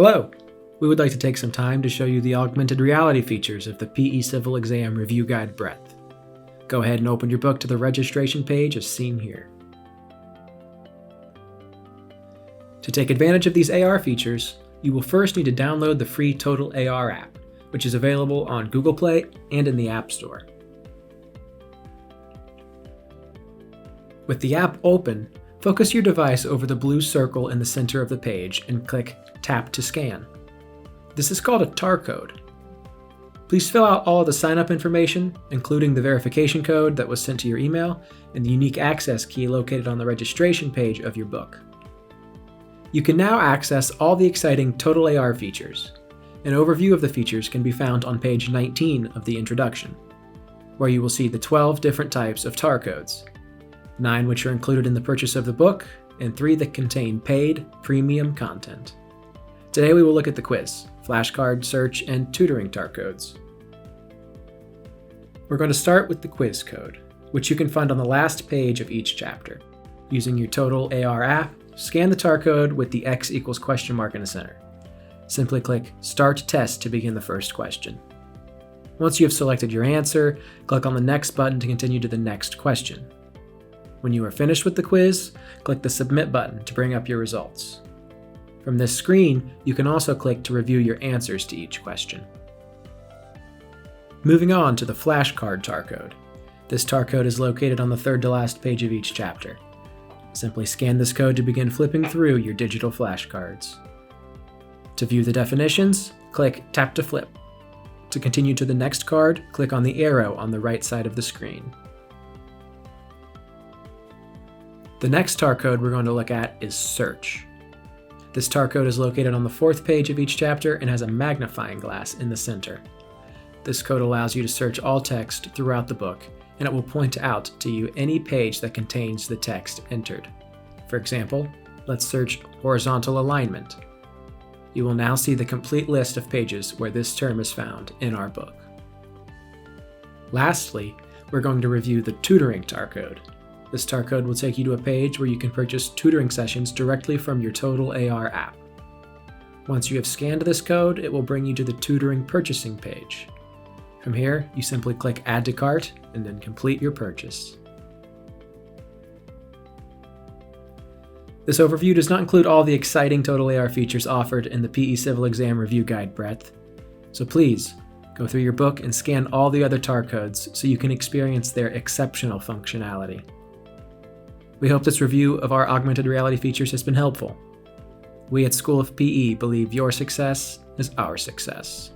Hello! We would like to take some time to show you the augmented reality features of the PE Civil Exam Review Guide Breadth. Go ahead and open your book to the registration page as seen here. To take advantage of these AR features, you will first need to download the free Total AR app, which is available on Google Play and in the App Store. With the app open, focus your device over the blue circle in the center of the page and click Tap to Scan. This is called a TAR code. Please fill out all of the sign-up information, including the verification code that was sent to your email and the unique access key located on the registration page of your book. You can now access all the exciting Total AR features. An overview of the features can be found on page 19 of the introduction, where you will see the 12 different types of TAR codes, 9 which are included in the purchase of the book, and 3 that contain paid, premium content. Today we will look at the quiz, flashcard, search, and tutoring TAR codes. We're going to start with the quiz code, which you can find on the last page of each chapter. Using your Total AR app, scan the TAR code with the X equals question mark in the center. Simply click Start Test to begin the first question. Once you have selected your answer, click on the Next button to continue to the next question. When you are finished with the quiz, click the Submit button to bring up your results. From this screen, you can also click to review your answers to each question. Moving on to the flashcard TAR code. This TAR code is located on the third to last page of each chapter. Simply scan this code to begin flipping through your digital flashcards. To view the definitions, click Tap to Flip. To continue to the next card, click on the arrow on the right side of the screen. The next TAR code we're going to look at is Search. This TAR code is located on the fourth page of each chapter and has a magnifying glass in the center. This code allows you to search all text throughout the book, and it will point out to you any page that contains the text entered. For example, let's search horizontal alignment. You will now see the complete list of pages where this term is found in our book. Lastly, we're going to review the tutoring TAR code. This TAR code will take you to a page where you can purchase tutoring sessions directly from your Total AR app. Once you have scanned this code, it will bring you to the tutoring purchasing page. From here, you simply click Add to Cart and then complete your purchase. This overview does not include all the exciting Total AR features offered in the PE Civil Exam Review Guide Breadth, so please go through your book and scan all the other TAR codes so you can experience their exceptional functionality. We hope this review of our augmented reality features has been helpful. We at School of PE believe your success is our success.